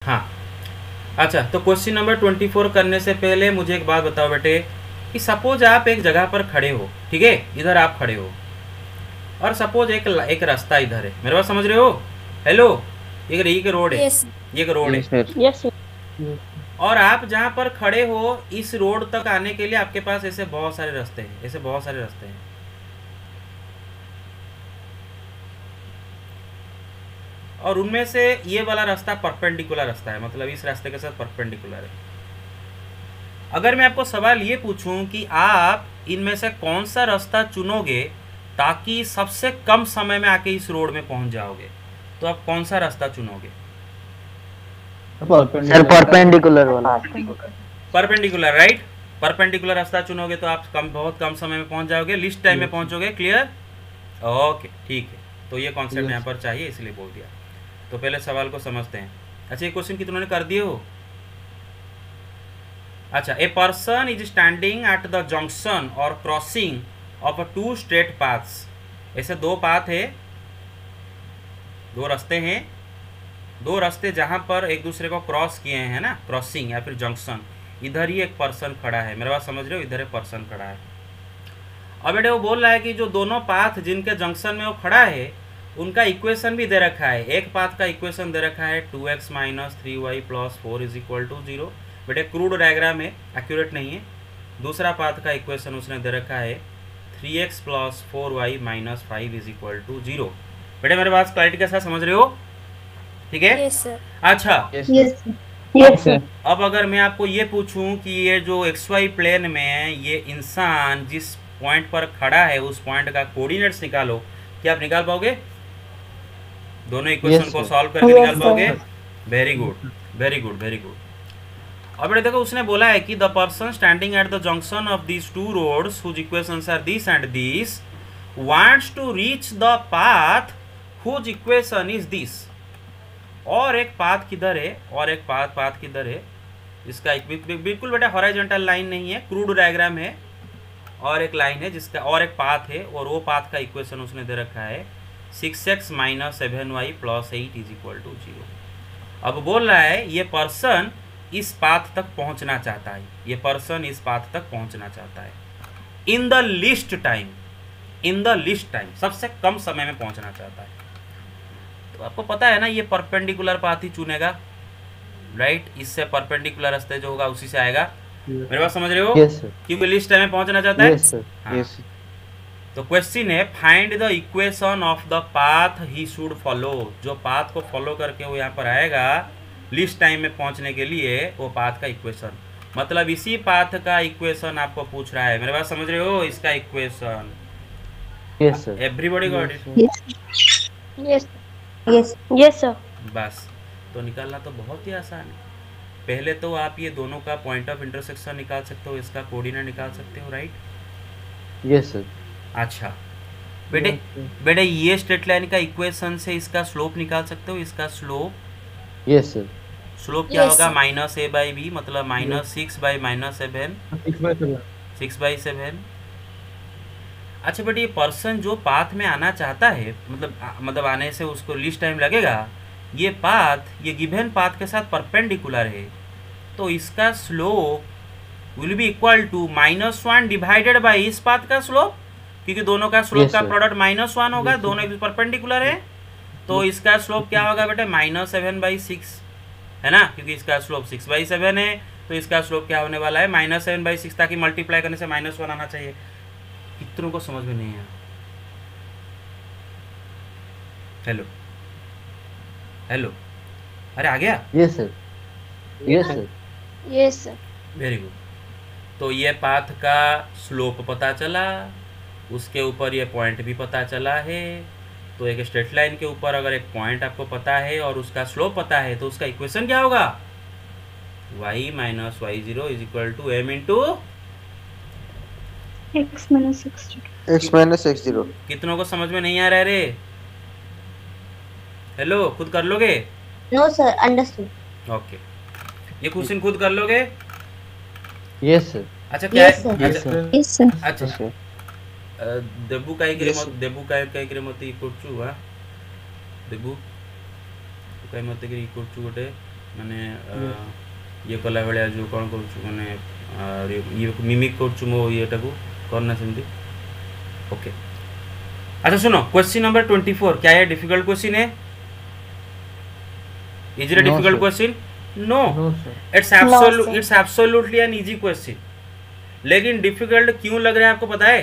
हाँ अच्छा, तो क्वेश्चन नंबर 24 करने से पहले मुझे एक बात बताओ बेटे कि सपोज आप एक जगह पर खड़े हो, ठीक है, इधर आप खड़े हो और सपोज एक रास्ता इधर है, मेरे बात समझ रहे हो? हेलो, एक रोड है, यस ये एक रोड है यस सर। यस और आप जहाँ पर खड़े हो इस रोड तक आने के लिए आपके पास ऐसे बहुत सारे रास्ते हैं, ऐसे बहुत सारे रास्ते हैं। और उनमें से ये वाला रास्ता परपेंडिकुलर रास्ता है, मतलब इस रास्ते के साथ परपेंडिकुलर है। अगर मैं आपको सवाल ये पूछूं कि आप इनमें से कौन सा रास्ता चुनोगे ताकि सबसे कम समय में आके इस रोड में पहुंच जाओगे, तो आप कौन सा रास्ता चुनोगे? सर परपेंडिकुलर वाला। Perpendicular, right. परपेंडिकुलर रास्ता चुनोगे तो आप बहुत कम समय में पहुंच जाओगे, लिस्ट टाइम में पहुंचोगे। क्लियर? ओके, ठीक है। तो ये कॉन्सेप्ट यहाँ पर चाहिए इसलिए बोल दिया। तो पहले सवाल को समझते हैं। अच्छा, ये क्वेश्चन कितनों ने कर दिए हो? अच्छा, a person is standing at the junction और crossing of a 2 straight paths. ऐसे 2 पाथ है, 2 रास्ते हैं, 2 रास्ते जहाँ पर एक दूसरे को क्रॉस किए हैं ना, क्रॉसिंग या फिर जंक्शन। इधर ही एक पर्सन खड़ा है, मेरे बात समझ रहे हो? इधर एक पर्सन खड़ा है। अब बेटे वो बोल रहा है कि जो दोनों पाथ जिनके जंक्शन में वो खड़ा है उनका इक्वेशन भी दे रखा है। एक पाथ का इक्वेशन दे रखा है 2x minus 3y plus 4 is equal to 0। बेटे क्रूड डायग्राम है, एक्यूरेट नहीं है। दूसरा पाथ का इक्वेशन उसने दे रखा है 3x प्लस 4y माइनस 5 इज इक्वल टू 0। बेटे मेरे बात क्लैरिटी के साथ समझ रहे हो? ठीक है। Yes sir. अच्छा, यस सर। अब अगर मैं आपको ये पूछूं कि ये जो XY प्लेन में ये इंसान जिस पॉइंट पर खड़ा है उस पॉइंट का कोऑर्डिनेट्स निकालो, क्या आप निकाल पाओगे? दोनों इक्वेशन को सॉल्व करके निकाल पाओगे? Very good, very good, very good. अब देखो उसने बोला है कि the person standing at the junction of these 2 roads whose equations are this and this wants to reach the path whose equation is this. और एक पाथ किधर है, और एक पाथ किधर है, इसका बिल्कुल बेटा हॉरिजॉन्टल लाइन नहीं है, क्रूड डायग्राम है। और एक लाइन है जिसका, और एक पाथ है, और वो पाथ का इक्वेशन उसने दे रखा है 6x minus 7y plus 8 is equal to 0। अब बोल रहा है ये पर्सन इस पाथ तक पहुंचना चाहता है, ये पर्सन इस पाथ तक पहुंचना चाहता है in the list time, in the list time, सबसे कम समय में पहुंचना चाहता है। तो आपको पता है ना ये परपेंडिकुलर पाथ ही चुनेगा, राइट। इससे परपेंडिकुलर रास्ते जो होगा उसी से आएगा। मेरे बात समझ रहे हो? Yes sir. क्योंकि लिस्ट टाइम में पहुंचना चाहता है। Yes sir. यस। तो क्वेश्चन है find the equation of the path he should follow. जो पाथ को फॉलो करके वो यहाँ पर आएगा लिस्ट टाइम में पहुंचने के लिए, वो पाथ का इक्वेशन, मतलब इसी पाथ का इक्वेशन आपको पूछ रहा है। मेरे बात समझ रहे हो? इसका equation. Yes sir. Everybody got it? Yes yes yes sir. बस, तो निकालना तो बहुत ही आसान है। पहले तो आप ये दोनों का पॉइंट ऑफ इंटरसेक्शन निकाल सकते हो, इसका कोऑर्डिनेट निकाल सकते हो, राइट। Yes sir. अच्छा बेटे, बेटे ये स्ट्रेट लाइन का इक्वेशन से इसका स्लोप निकाल सकते हो, इसका स्लोप। Yes sir. स्लोप क्या Yes, होगा? sir. Minus A by B, मतलब माइनस 6 बाई माइनस 7, 6/7। अच्छा बेटे, ये पर्सन जो पाथ में आना चाहता है, मतलब आने से उसको लिस्ट टाइम लगेगा, ये पाथ ये गिवन पाथ के साथ परपेंडिकुलर है, तो इसका slope will be equal to -1 divided by इस पाथ का स्लोप, क्योंकि दोनों का स्लोप Yes, का sir. प्रोडक्ट -1 होगा, दोनों एक परपेंडिकुलर है। तो इसका स्लोप क्या होगा बेटे? -7/6 है ना, क्योंकि इसका स्लोप 6/7 है, तो इसका स्लोप क्या होने वाला है? -7/6, ताकि मल्टीप्लाई करने से -1 आना चाहिए। कितनों को समझ में नहीं आया? हेलो हेलो, अरे आ गया? Yes sir. Yes sir. Yes sir. Very good. तो ये पाथ का स्लोप पता चला, उसके ऊपर ये पॉइंट भी पता चला है। तो एक स्ट्रेट लाइन के ऊपर अगर एक पॉइंट आपको पता है और उसका स्लोप पता है, तो उसका इक्वेशन क्या होगा? y minus y0 is equal to m into x minus x0। कितनों को समझ में नहीं आ रहा है रे? हेलो, खुद कर लोगे? No sir, understood. ओके, ये क्वेश्चन खुद कर लोगे? Yes sir. अच्छा क्या यस है? सर। अच्छा यस सर। अच्छा, देबू काई मते इकोचु वा देबू काई मते इकोचु गोटे ମାନେ ଇଏ କଲା ଭଳିଆ ଯେଉଁ କ'ଣ କରୁଛୁ ମାନେ ଇଏ ମିମିକ୍ କରୁଛୁ ମୋ ଇଏଟାକୁ करना सेमती ओके। अच्छा सुनो क्वेश्चन नंबर 24, क्या ये डिफिकल्ट क्वेश्चन है? Is it a difficult question? No, it's absolutely an easy question. लेकिन डिफिकल्ट क्यों लग रहा है आपको पता है?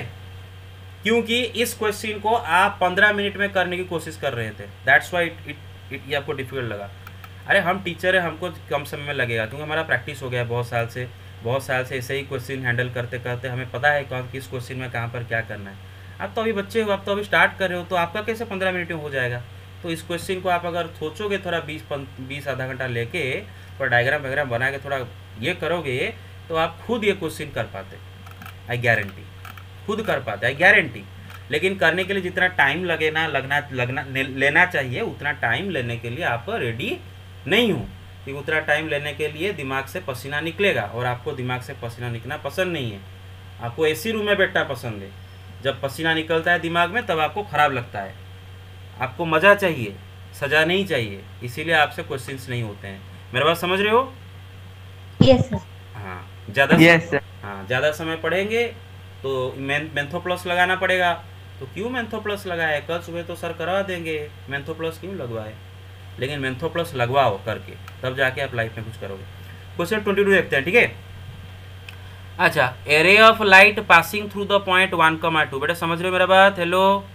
क्योंकि इस क्वेश्चन को आप 15 मिनट में करने की कोशिश कर रहे थे, दैट्स वाई ये आपको डिफिकल्ट लगा। अरे हम टीचर है, हमको कम समय में लगेगा क्योंकि हमारा प्रैक्टिस हो गया है बहुत साल से ऐसे ही क्वेश्चन हैंडल करते करते हमें पता है कौन किस क्वेश्चन में कहाँ पर क्या करना है। आप तो अभी बच्चे हो, आप तो अभी स्टार्ट कर रहे हो, तो आपका कैसे 15 मिनट में हो जाएगा? तो इस क्वेश्चन को आप अगर सोचोगे थोड़ा 20 आधा घंटा लेके थोड़ा डायग्राम वगैरह बना के थोड़ा ये करोगे तो आप खुद ये क्वेश्चन कर पाते, आई गारंटी, खुद कर पाते, आई गारंटी। लेकिन करने के लिए जितना टाइम लेना चाहिए उतना टाइम लेने के लिए आप रेडी नहीं हो, क्योंकि उतना टाइम लेने के लिए दिमाग से पसीना निकलेगा और आपको दिमाग से पसीना निकलना पसंद नहीं है। आपको एसी रूम में बैठना पसंद है, जब पसीना निकलता है दिमाग में तब आपको ख़राब लगता है। आपको मज़ा चाहिए, सजा नहीं चाहिए, इसीलिए आपसे क्वेश्चंस नहीं होते हैं। मेरे बात समझ रहे हो? Yes sir. हाँ, ज़्यादा समय पढ़ेंगे तो मेंथोप्लस लगाना पड़ेगा। तो क्यों मेंथोप्लस लगाए? कल सुबह तो सर करवा देंगे, मेंथोप्लस क्यों लगवाए? लेकिन मेंथोप्लस लगवाओ करके, तब जाके आप लाइफ में कुछ करोगे। क्वेश्चन 22 देखते हैं, ठीक है? अच्छा, array of light passing through the point 1,2। बेटा समझ रहे हो मेरा बात? हेलो,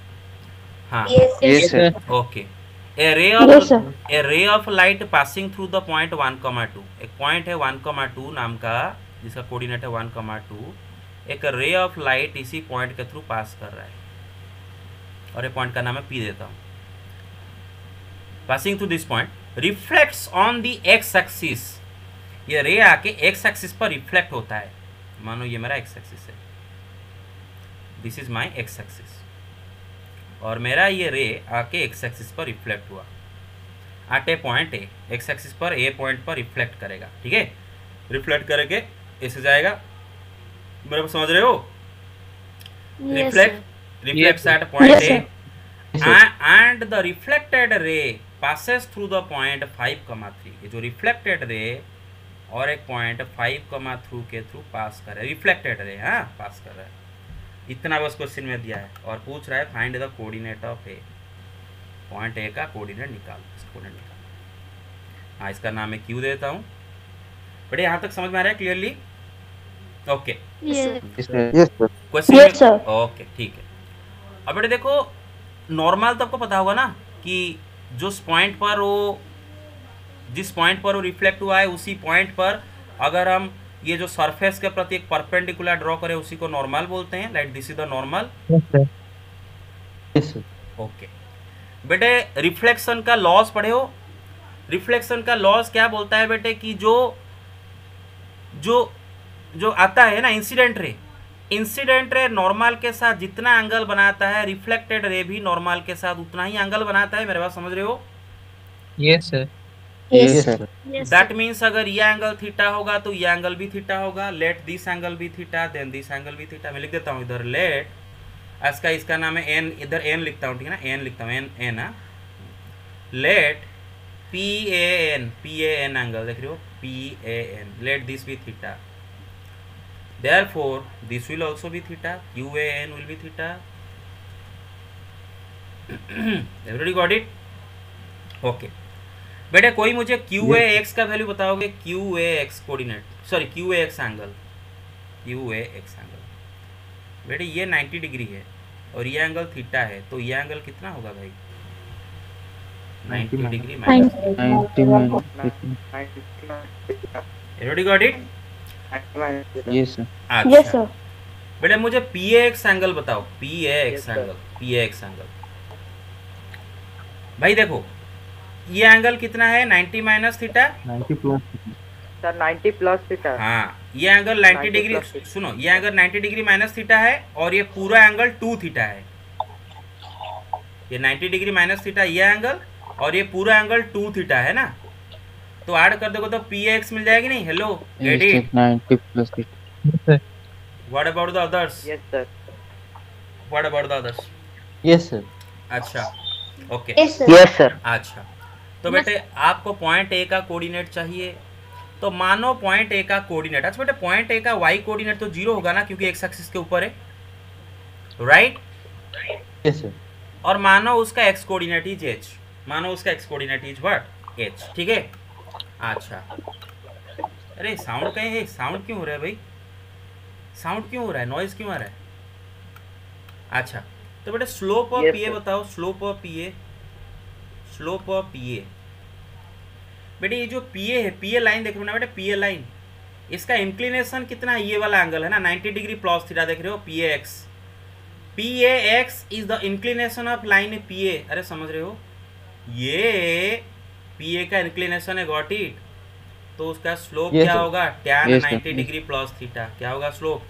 हाँ, okay. A ray of light passing through the point 1,2। एक पॉइंट है 1,2 नाम का जिसका कोऑर्डिनेट है 1,2। एक रे ऑफ लाइट इसी पॉइंट के थ्रू पास कर रहा है और ये पॉइंट का नाम है पी देता हूँ। Passing through this point reflects on the x axis. ये रे आके एक्स एक्सिस पर रिफ्लेक्ट होता है। मानो ये मेरा एक्स एक्सिस है, this is my X axis, और मेरा ये रे आके एक्स एक्सिस पर रिफ्लेक्ट हुआ at a point A. X axis पर ए पॉइंट पर रिफ्लेक्ट करेगा, ठीक है? रिफ्लेक्ट करके ऐसे जाएगा। मेरे को समझ रहे हो? Reflects at point A and the reflected ray passes through the point 5,3। ये जो रिफ्लेक्टेड रे और एक पॉइंट 5,3 के थ्रू पास कर रहा है, रिफ्लेक्टेड रे, हाँ, पास कर रहा है। इतना बस क्वेश्चन में दिया है और पूछ रहा है find the coordinate of A. Point ए का कोऑर्डिनेट निकालो, हाँ, इसका नाम मैं क्यू देता हूँ। बड़े यहाँ तक समझ में आ रहा है क्लियरली? ओके, क्वेश्चन, ओके, ठीक है। अब बेटे देखो, नॉर्मल तो आपको पता होगा ना कि जिस पॉइंट पर वो रिफ्लेक्ट हुआ है उसी पॉइंट पर अगर हम ये जो सरफेस के प्रति एक परपेंडिकुलर ड्रॉ करें उसी को नॉर्मल बोलते हैं। Like this is the normal. Okay बेटे, रिफ्लेक्शन का लॉस पढ़े हो? रिफ्लेक्शन का लॉस क्या बोलता है बेटे कि जो आता है ना इंसिडेंट रे नॉर्मल के साथ जितना एंगल बनाता है, रिफ्लेक्टेड रे भी नॉर्मल के साथ उतना ही एंगल बनाता है। मेरे बात समझ रहे हो? Yes sir. दैट मीन्स अगर ये एंगल थीटा होगा तो ये एंगल भी थीटा होगा। लेट दिस एंगल भी थीटा, देन दिस एंगल भी थीटा। मैं लिख देता हूँ इधर लेट, इसका नाम है एन, इधर एन लिखता हूँ, ठीक है ना? एन लिखता हूँ, N let P A N angle, देख रहे हो? P A N, let this भी theta, therefore this will also be theta, QAN will be theta। everybody got it? okay बेटे, कोई मुझे QAX का वैल्यू बताओगे? QAX coordinate, sorry QAX angle, QAX angle. बेटे ये 90 डिग्री है और ये एंगल थीटा है, तो ये एंगल कितना होगा भाई? 90 degree minus. everybody got it? Yes sir. अच्छा बेटे मुझे PAX एंगल बताओ। PAX एंगल भाई देखो, ये एंगल कितना है? 90 minus theta, 90 plus sir, 90 plus theta. हाँ, ये एंगल 90 डिग्री, सुनो, ये एंगल 90 डिग्री माइनस थीटा है और ये पूरा एंगल 2 थीटा है। ये 90 डिग्री माइनस थीटा ये एंगल और ये पूरा एंगल 2 थीटा है ना? तो ऐड कर दोगे तो PAX मिल जाएगी नहीं? Hello, get it? 90 plus theta. What about the others? Yes sir. What about the others? Yes sir. अच्छा, ओके, यस सर। अच्छा, तो बेटे आपको पॉइंट ए का कोऑर्डिनेट चाहिए, तो मानो पॉइंट ए का कोऑर्डिनेट, अच्छा बेटे पॉइंट ए का वाई कोऑर्डिनेट तो 0 होगा ना, क्योंकि एक्स एक्सिस के ऊपर है, राइट? Yes sir. और मानो उसका एक्स कोऑर्डिनेट इज एच, मानो उसका x coordinate is what, H, ठीक है। अच्छा, अरे साउंड कहीं है, साउंड क्यों हो रहा है भाई, साउंड क्यों हो रहा है, नॉइज क्यों आ रहा है? अच्छा, तो बेटे slope of Yes, PA sir. बताओ, slope of PA, slope of PA. बेटे ये जो पीए है, पीए लाइन देख रहे हो ना बेटे, पीए लाइन, इसका इंक्लिनेशन कितना है, ये वाला एंगल है ना 90 डिग्री प्लस थीटा, देख रहे हो, PA X, PA X is the inclination of line PA, अरे समझ रहे हो, ये पीए का इंक्लिनेशन है, गॉट इट। तो उसका स्लोप Yes, क्या sir. होगा, tan Yes, sir. 90 degree plus theta, क्या होगा slope,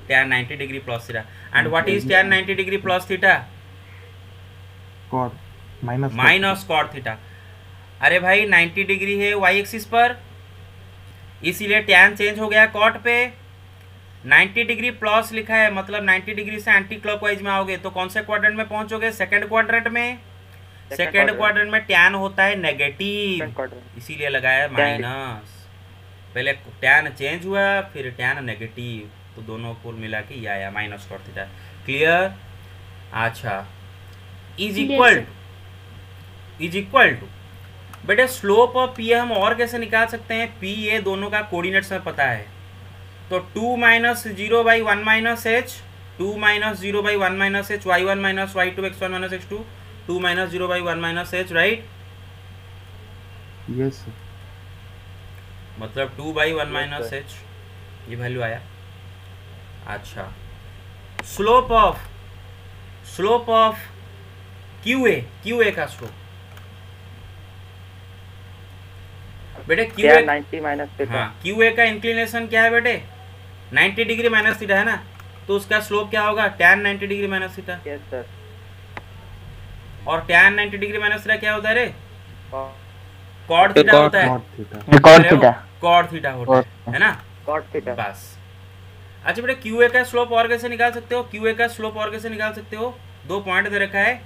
tan 90 degree plus theta. And what is tan 90 degree plus theta, cot minus minus cot theta. अरे भाई 90 डिग्री है वाई एक्सिस पर, इसीलिए टैन चेंज हो गया कॉट पे, 90 डिग्री प्लस लिखा है, मतलब 90 डिग्री से एंटी क्लॉकवाइज में आओगे तो कौन से क्वाड्रेंट में पहुंचोगे, सेकंड क्वाड्रेंट में। सेकंड क्वाड्रेंट में टैन होता है नेगेटिव, इसीलिए लगाया है माइनस, पहले टैन चेंज हुआ फिर टैन नेगेटिव, तो दोनों को मिला के ये आया माइनस कॉट थीटा, क्लियर। अच्छा, इज इक्वल टू बेटे स्लोप ऑफ पी हम और कैसे निकाल सकते हैं, पी ए दोनों का कोऑर्डिनेट्स में पता है, तो 2 minus 0 by 1 minus H, 2 minus 0 by 1 minus H, y1 minus y2 x1 minus x2, 2 minus 0 by 1 minus H, right? Yes sir. मतलब 2 बाई 1 माइनस एच, ये वैल्यू आया। अच्छा, स्लोप ऑफ क्यू ए का स्लोप बेटे, क्यू ए 90 माइनस थीटा। हाँ, Q A का inclination क्या है बेटे, 90 डिग्री माइनस थीटा है ना, तो उसका स्लोप क्या होगा, tan 90 degree minus theta. Yes sir. और tan 90 डिग्री माइनस थीटा क्या होता है रे, कॉट कॉट थीटा होता है, कॉट थीटा कॉट थीटा होता है ना, थीटा। बस। अच्छा बेटे क्यू ए का स्लोप और कैसे निकाल सकते हो, क्यू ए का स्लोप और कैसे निकाल सकते हो, दो पॉइंट दे रखा है,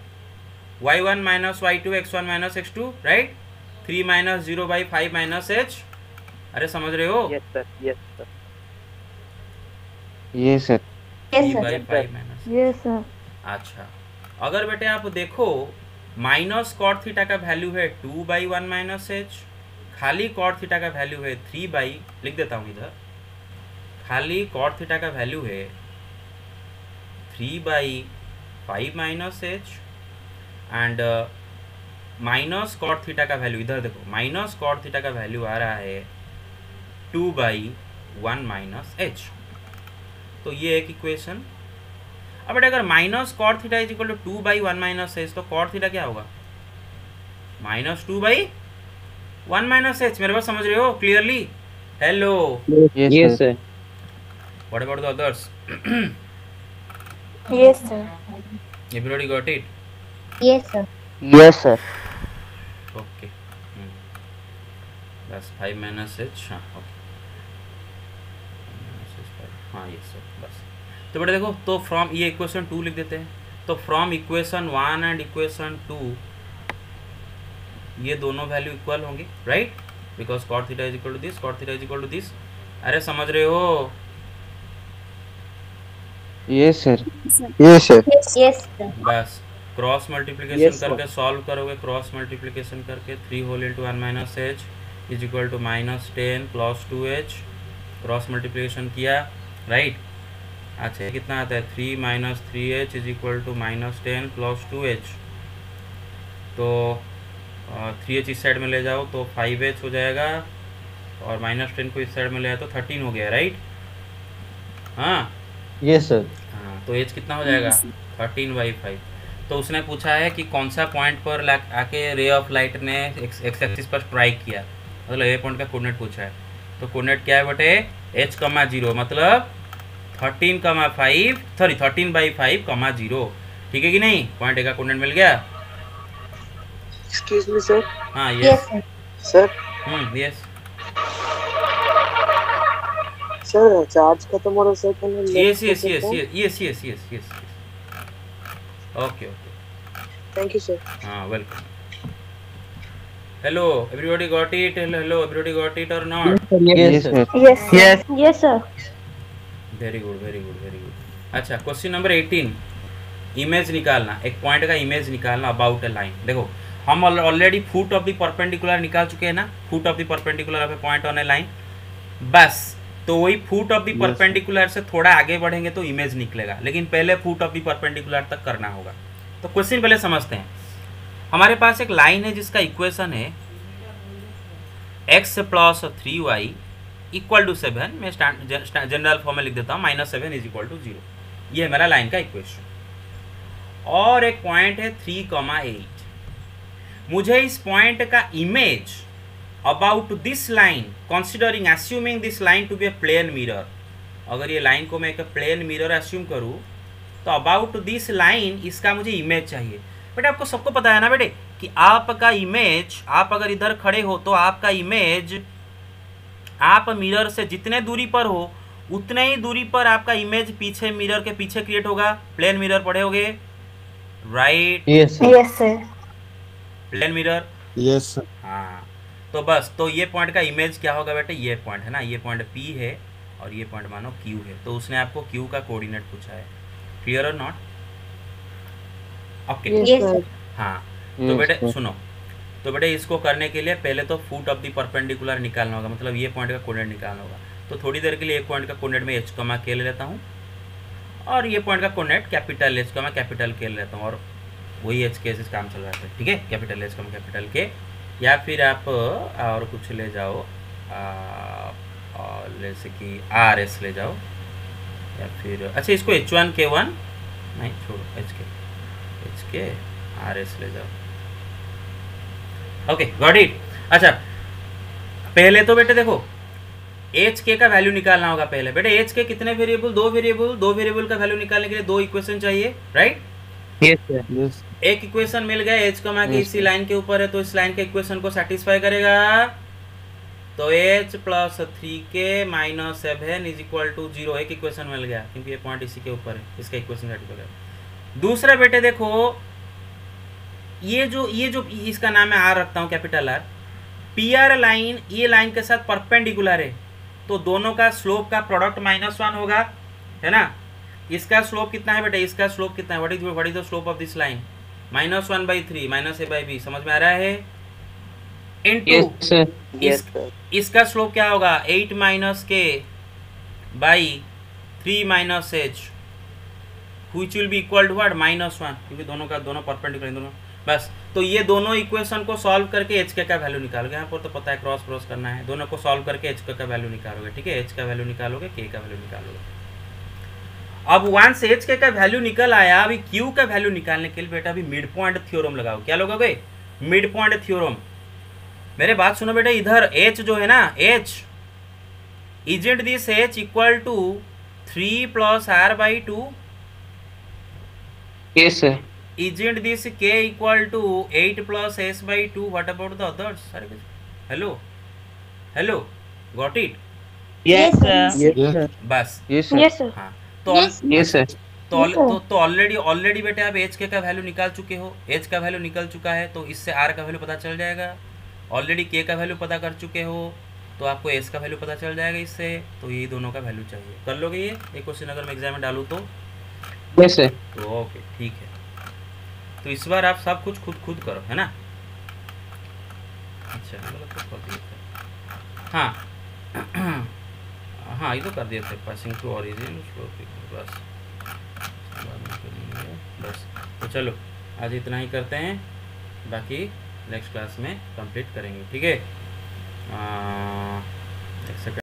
y1 minus y2 x1 minus x2, right, 3 minus 0 by 5 minus H, अरे समझ रहे हो, yes sir, yes sir, yes sir. 3 by 5 minus. Yes sir. अच्छा, अगर बेटे आप देखो माइनस कॉट थीटा का वैल्यू है 2 बाई 1 माइनस एच, खाली कॉट थीटा का वैल्यू है 3 बाई, लिख देता हूँ इधर, खाली कॉट थीटा का वैल्यू है 3 by 5 minus H, and minus cot theta का वैल्यू, इधर देखो माइनस कॉट थीटा का वैल्यू आ रहा है 2 बाई 1 माइनस एच, तो ये एक इक्वेशन। अब बेटा अगर minus cot theta is equal to 2 by 1 minus H, तो कॉट थीटा क्या होगा, माइनस 2 बाई 1 माइनस एच, मेरे बात समझ रहे हो clearly, hello, yes sir. What about the others, yes sir. Everybody got it, yes sir. Yes sir. Okay, बस 5 minus H, हाँ ओके, हाँ ये सब बस। तो बेटा देखो, तो फ्रॉम ये इक्वेशन 2 लिख देते हैं, तो फ्रॉम इक्वेशन 1 एंड इक्वेशन 2 ये दोनों वैल्यू इक्वल होंगे, right, because cot theta is equal to this, cot theta is equal to this, अरे समझ रहे हो, yes sir. Yes sir. Yes sir. बस क्रॉस मल्टीप्लिकेशन Yes, करके सॉल्व करोगे, क्रॉस मल्टीप्लिकेशन करके 3 whole into 1 minus H is equal to minus 10 plus 2h, cross multiplication किया, right. अच्छा ये कितना आता है, 3 minus 3h is equal to minus 10 plus 2h, तो 3h इस साइड में ले जाओ तो 5h हो जाएगा, और माइनस 10 को इस साइड में ले जाओ तो 13 हो गया, राइट। हाँ यस सर। हाँ, तो एज कितना हो जाएगा 13 बाई 5। तो उसने पूछा है कि कौन सा पॉइंट पर आके रे ऑफ लाइट ने एक्स एक्सिस पर स्ट्राइक किया, मतलब ये पॉइंट का कोऑर्डिनेट पूछा है, तो कोऑर्डिनेट क्या है बेटे, h,0, मतलब 13 बाई 5, 0, ठीक है कि नहीं, पॉइंट ए का कोऑर्डिनेट मिल गया। Excuse me sir. हाँ yes yes, sir. Sir yes sir charge खत्म हो रहा है sir, can I yes left yes the yes phone? Yes, okay okay, Thank you sir। हाँ welcome. Hello everybody got it? Hello everybody got it और not? Yes, sir. Yes, sir. Yes, sir. Very good very good very good. अच्छा, question number 18, image निकालना, एक point का image निकालना about A line. देखो हम already foot of the perpendicular निकाल चुके हैं ना, foot of the perpendicular of A point on A line. बस तो वही फुट ऑफ द परपेंडिकुलर से थोड़ा आगे बढ़ेंगे तो इमेज निकलेगा, लेकिन पहले फुट ऑफ द परपेंडिकुलर तक करना होगा। तो क्वेश्चन पहले समझते हैं। हमारे पास एक लाइन है जिसका इक्वेशन है x + 3y = 7। मैं जनरल फॉर्म में लिख देता हूँ -7 = 0। ये है मेरा लाइन का इक्वेशन। और एक पॉइंट है 3,8। मुझे इस पॉइंट का image about this line considering assuming this line to be a plane mirror, अगर ये लाइन को मैं एक प्लेन मिरर अस्यूम करूँ तो अबाउट दिस लाइन इसका मुझे इमेज चाहिए। बेटे आपको सबको पता है ना बेटे कि आपका इमेज, आप अगर इधर खड़े हो तो आपका इमेज आप मिरर से जितने दूरी पर हो उतने ही दूरी पर आपका इमेज पीछे मिरर के पीछे क्रिएट होगा। प्लेन मिरर पढ़े होगे, right? Yes, sir. Yes, sir. Plane mirror, Yes, sir. हाँ। तो बस तो ये पॉइंट का इमेज क्या होगा बेटे? ये पॉइंट है ना, ये पॉइंट P है और ये पॉइंट मानो Q है। तो उसने आपको Q का कोऑर्डिनेट पूछा है, क्लियर और नॉट? Okay Yes, sir. हाँ। तो Yes, बेटे sir. सुनो, तो बेटे इसको करने के लिए पहले तो फुट ऑफ द परपेंडिकुलर निकालना होगा, मतलब ये पॉइंट का कोऑर्डिनेट निकालना होगा। तो थोड़ी देर के लिए एक पॉइंट का कोऑर्डिनेट में h, k ले लेता हूँ और ये पॉइंट का coordinate capital H, capital K ले लेता हूँ और वही h के से काम चल रहा है, ठीक है? Capital H, capital K। या फिर आप और कुछ ले जाओ, और जैसे कि RS ले जाओ, या फिर अच्छा इसको H1 K1 नहीं छोड़ो, HK RS ले जाओ। Okay got it. अच्छा पहले तो बेटे देखो HK का वैल्यू निकालना होगा पहले। बेटे HK कितने वेरिएबल? दो वेरिएबल का वैल्यू निकालने के लिए दो इक्वेशन चाहिए, राइट? Yes, sir. Yes. एक इक्वेशन मिल गया H के इसी लाइन के ऊपर है, तो इस लाइन के इक्वेशन को सेटिस्फाई करेगा। तो H + 3k - 7 = 0, एक इक्वेशन मिल गया क्योंकि ये पॉइंट इसी के ऊपर है, इसका इक्वेशन सेटिस्फाई करेगा। दूसरा बेटे देखो ये जो इसका नाम मैं R रखता हूँ, कैपिटल R। PR लाइन ये लाइन के साथ परपेंडिकुलर है, तो दोनों का स्लोप का प्रोडक्ट -1 होगा, है ना? इसका स्लोप कितना है बेटे? इसका स्लोप कितना है? What is the slope of this line? -1/3 -a/b, समझ में आ रहा है? Into Yes, sir. Yes, sir. इसका स्लोप क्या होगा? 8 - k / 3 - h which will be equal to what? -1, क्योंकि दोनों परपेंडिकुलर दोनों। बस तो ये दोनों इक्वेशन को सॉल्व करके HK का वैल्यू निकालोगे। यहाँ पर तो पता है क्रॉस करना है, दोनों को सॉल्व करके HK का वैल्यू निकालोगे, ठीक है? H का वैल्यू निकालोगे, K का वैल्यू निकालोगे। अब वंस HK का वैल्यू निकल आया, अभी Q का वैल्यू निकालने के लिए बेटा अभी मिड पॉइंट थ्योरम लगाओ। क्या लगाओगे? Mid point theorem. मेरे बात सुनो बेटा, इधर H जो है ना, H isn't this H = 3 + R/2? Yes, sir. Isn't this k = 8 + s/2? What about the others? Hello, got it? Yes, sir. Yes, sir. बस Yes, sir. Yes, sir. हाँ तो Yes, sir. तो ऑलरेडी बेटे आप HK का वैल्यू निकाल चुके हो। H का वैल्यू निकल चुका है तो इससे R का वैल्यू पता चल जाएगा। ऑलरेडी K का वैल्यू पता कर चुके हो तो आपको S का वैल्यू पता चल जाएगा इससे। तो ये दोनों का वैल्यू चाहिए। कर लोगे ये क्वेश्चन अगर मैं एग्जाम में डालूँ तो? Yes, sir. तो ओके ठीक है। तो इस बार आप सब कुछ खुद करो, है ना? अच्छा हाँ हाँ ये तो कर दिए थे, पासिंग टू ओरिजिन बस। तो चलो आज इतना ही करते हैं, बाकी नेक्स्ट क्लास में कंप्लीट करेंगे, ठीक है? एक सेकंड।